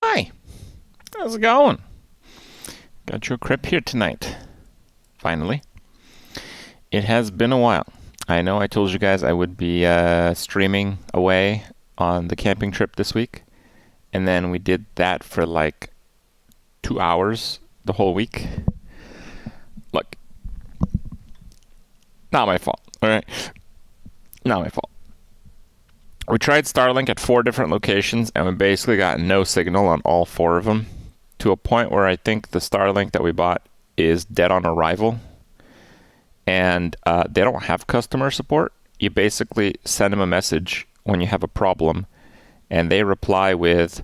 Hi, how's it going? Got your Kripp here tonight. Finally. It has been a while. I know I told you guys I would be streaming away on the camping trip this week, and then we did that for like 2 hours the whole week. Look, not my fault, alright? Not my fault. We tried Starlink at 4 different locations, and we basically got no signal on all 4 of them, to a point where I think the Starlink that we bought is dead on arrival. And they don't have customer support. You basically send them a message when you have a problem, and they reply with,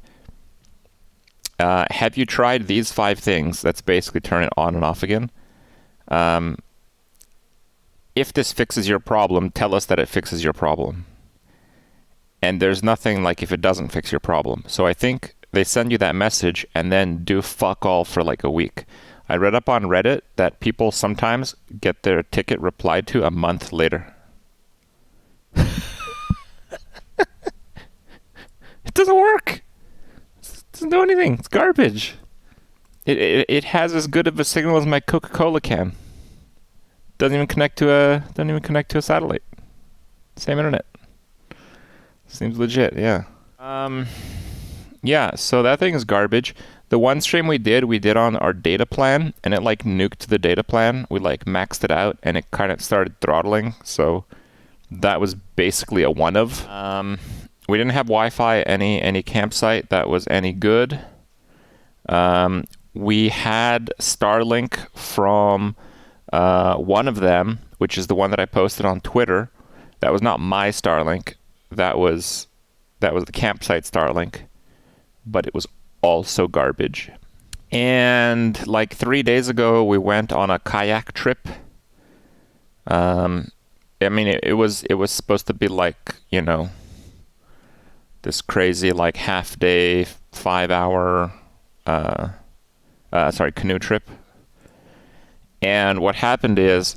have you tried these 5 things? That's basically turn it on and off again. If this fixes your problem, tell us that it fixes your problem. And there's nothing like if it doesn't fix your problem. So I think they send you that message and then do fuck all for like a week. I read up on Reddit that people sometimes get their ticket replied to a month later. It doesn't work. It doesn't do anything. It's garbage. It has as good of a signal as my Coca-Cola can. Doesn't even connect to a satellite. Same internet. Seems legit, yeah. Yeah, so that thing is garbage. The one stream we did on our data plan, and it like nuked the data plan. We like maxed it out, and it kind of started throttling. So that was basically a one of. We didn't have Wi-Fi any campsite that was any good. We had Starlink from one of them, which is the one that I posted on Twitter. That was not my Starlink. That was the campsite Starlink, but it was also garbage. And like 3 days ago, we went on a kayak trip. I mean, it was supposed to be like, you know, this crazy like half day, 5 hour, canoe trip. And what happened is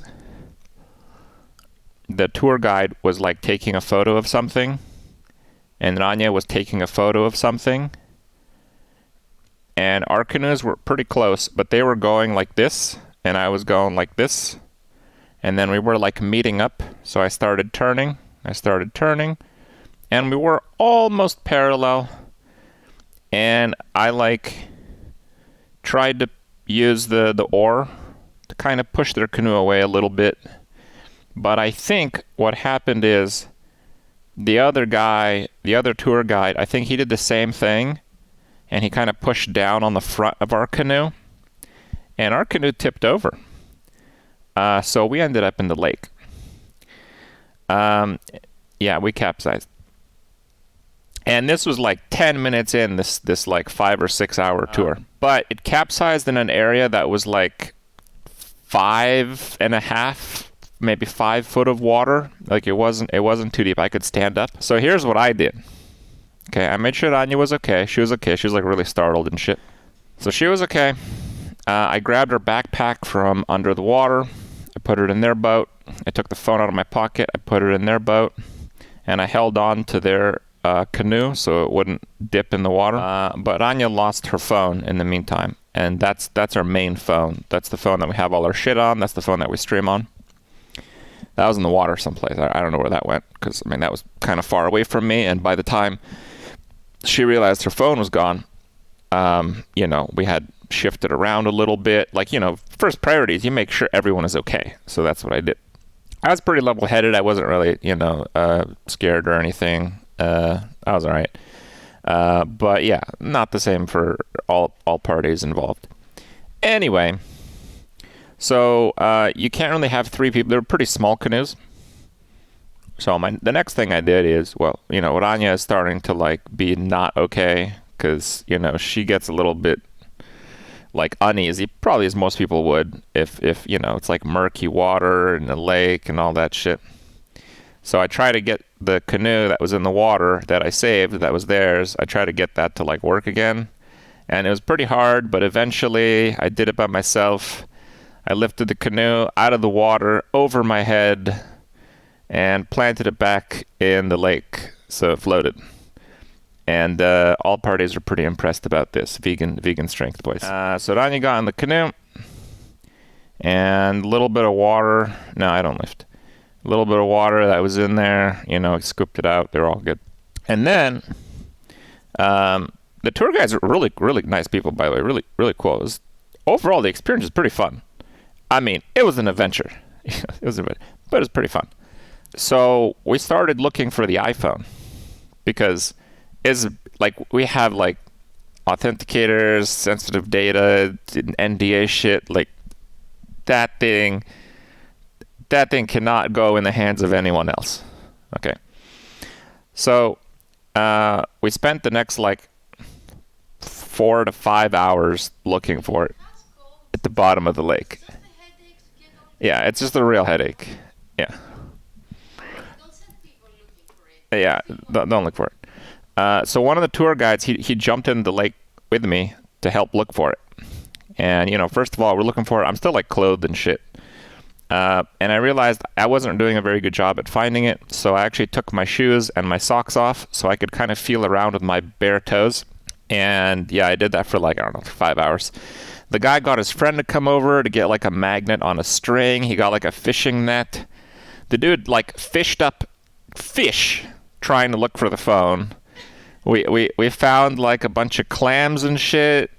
the tour guide was like taking a photo of something, and Rania was taking a photo of something, and our canoes were pretty close, but they were going like this, and I was going like this, and then we were like meeting up, so I started turning, and we were almost parallel, and I like tried to use the oar to kind of push their canoe away a little bit. But I think what happened is the other tour guide, I think he did the same thing, and he kind of pushed down on the front of our canoe, and our canoe tipped over. So we ended up in the lake. Yeah, we capsized. And this was like 10 minutes in this like 5 or 6 hour tour. But it capsized in an area that was like 5.5, maybe 5 foot of water. Like it wasn't too deep. I could stand up. So here's what I did. Okay, I made sure Anya was okay. She was okay. She was like really startled and shit. So she was okay. I grabbed her backpack from under the water. I put it in their boat. I took the phone out of my pocket. I put it in their boat. And I held on to their canoe so it wouldn't dip in the water. But Anya lost her phone in the meantime. And that's our main phone. That's the phone that we have all our shit on. That's the phone that we stream on. That was in the water someplace. I don't know where that went, because I mean that was kind of far away from me. And by the time she realized her phone was gone, you know, we had shifted around a little bit. Like, you know, first priorities, you make sure everyone is okay. So that's what I did. I was pretty level-headed. I wasn't really, you know, scared or anything. I was all right. But yeah, not the same for all parties involved. Anyway. So you can't really have 3 people. They're pretty small canoes. So the next thing I did is, well, you know, Rania is starting to like be not okay, because, you know, she gets a little bit like uneasy, probably as most people would, if you know, it's like murky water in the lake and all that shit. So I try to get the canoe that was in the water that I saved, that was theirs, I try to get that to like work again. And it was pretty hard, but eventually I did it by myself. I lifted the canoe out of the water over my head and planted it back in the lake so it floated. And all parties are pretty impressed about this vegan strength, boys. So Rania got in the canoe, and a little bit of water. No, I don't lift. A little bit of water that was in there, I scooped it out. They're all good. And then the tour guides are really, really nice people, by the way. Really, really cool. Overall, the experience is pretty fun. I mean, it was an adventure. But it was pretty fun. So we started looking for the iPhone because we have like authenticators, sensitive data, NDA shit. Like that thing cannot go in the hands of anyone else. Okay. So we spent the next 4 to 5 hours looking for it at the bottom of the lake. Yeah, it's just a real headache. Yeah. Yeah, don't look for it. So one of the tour guides, he jumped in the lake with me to help look for it. And, first of all, we're looking for it. I'm still clothed and shit. And I realized I wasn't doing a very good job at finding it. So I actually took my shoes and my socks off so I could kind of feel around with my bare toes. And yeah, I did that for 5 hours. The guy got his friend to come over to get a magnet on a string. He got a fishing net. The dude fished up fish trying to look for the phone. We found a bunch of clams and shit.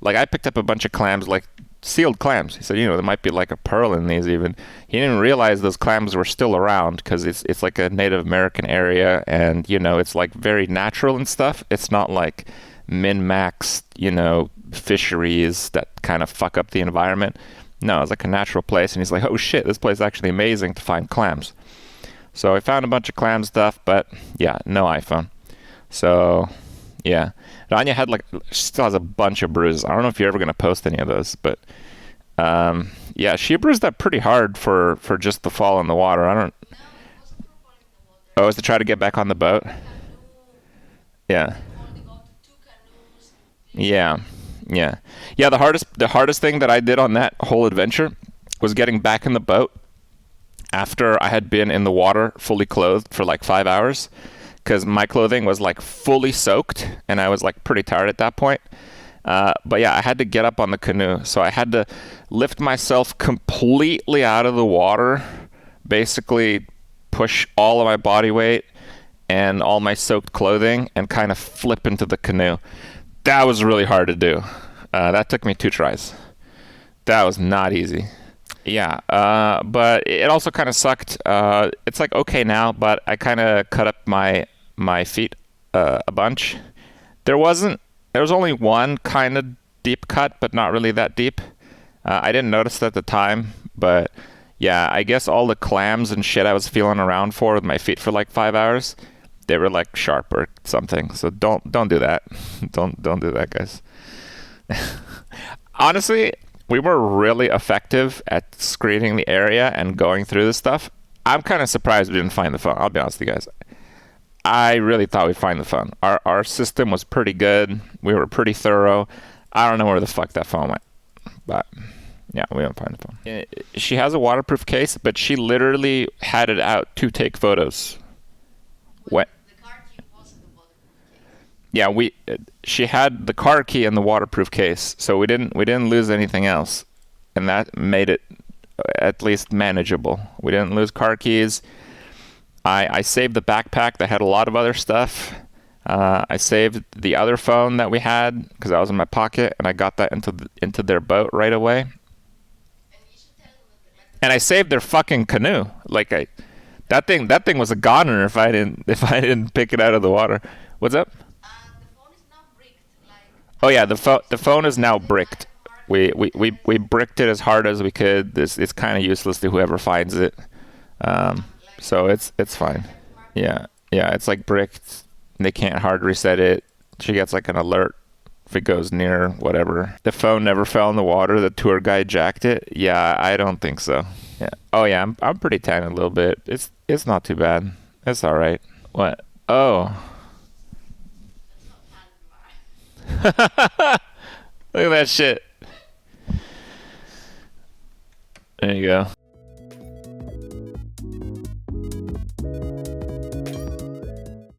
I picked up a bunch of clams, sealed clams. He said, there might be a pearl in these even. He didn't realize those clams were still around because it's a Native American area, and it's very natural and stuff. It's not min-max, fisheries that kind of fuck up the environment. No, it's a natural place, and he's like, oh shit, this place is actually amazing to find clams. So I found a bunch of clam stuff, but yeah, no iPhone. So yeah, Rania had she still has a bunch of bruises. I don't know if you're ever gonna post any of those, but yeah, she bruised up pretty hard for just the fall in the water. I don't. Oh, is to try to get back on the boat? Yeah. Yeah. The hardest thing that I did on that whole adventure was getting back in the boat after I had been in the water fully clothed for 5 hours, because my clothing was fully soaked and I was pretty tired at that point. But yeah, I had to get up on the canoe, so I had to lift myself completely out of the water, basically push all of my body weight and all my soaked clothing and kind of flip into the canoe. That was really hard to do. That took me 2 tries. That was not easy. Yeah, but it also kind of sucked. It's okay now, but I kind of cut up my feet a bunch. There was only one kind of deep cut, but not really that deep. I didn't notice it at the time, but yeah, I guess all the clams and shit I was feeling around for with my feet for 5 hours, they were sharp or something. So don't do that. don't do that, guys. Honestly, we were really effective at screening the area and going through this stuff. I'm kind of surprised we didn't find the phone. I'll be honest with you guys. I really thought we'd find the phone. Our system was pretty good. We were pretty thorough. I don't know where the fuck that phone went. But yeah, we didn't find the phone. She has a waterproof case, but she literally had it out to take photos. What? Yeah, she had the car key in the waterproof case, so we didn't lose anything else, and that made it at least manageable. We didn't lose car keys. I saved the backpack that had a lot of other stuff. I saved the other phone that we had because that was in my pocket, and I got that into their boat right away. And I saved their fucking canoe. That thing was a goner if I didn't pick it out of the water. What's up? Oh yeah, the phone is now bricked. We bricked it as hard as we could. It's kind of useless to whoever finds it. So it's fine. Yeah, it's bricked. They can't hard reset it. She gets an alert if it goes near whatever. The phone never fell in the water. The tour guide jacked it. Yeah, I don't think so. Yeah. Oh yeah, I'm pretty tan a little bit. It's not too bad. It's all right. What? Oh. Look at that shit. There you go.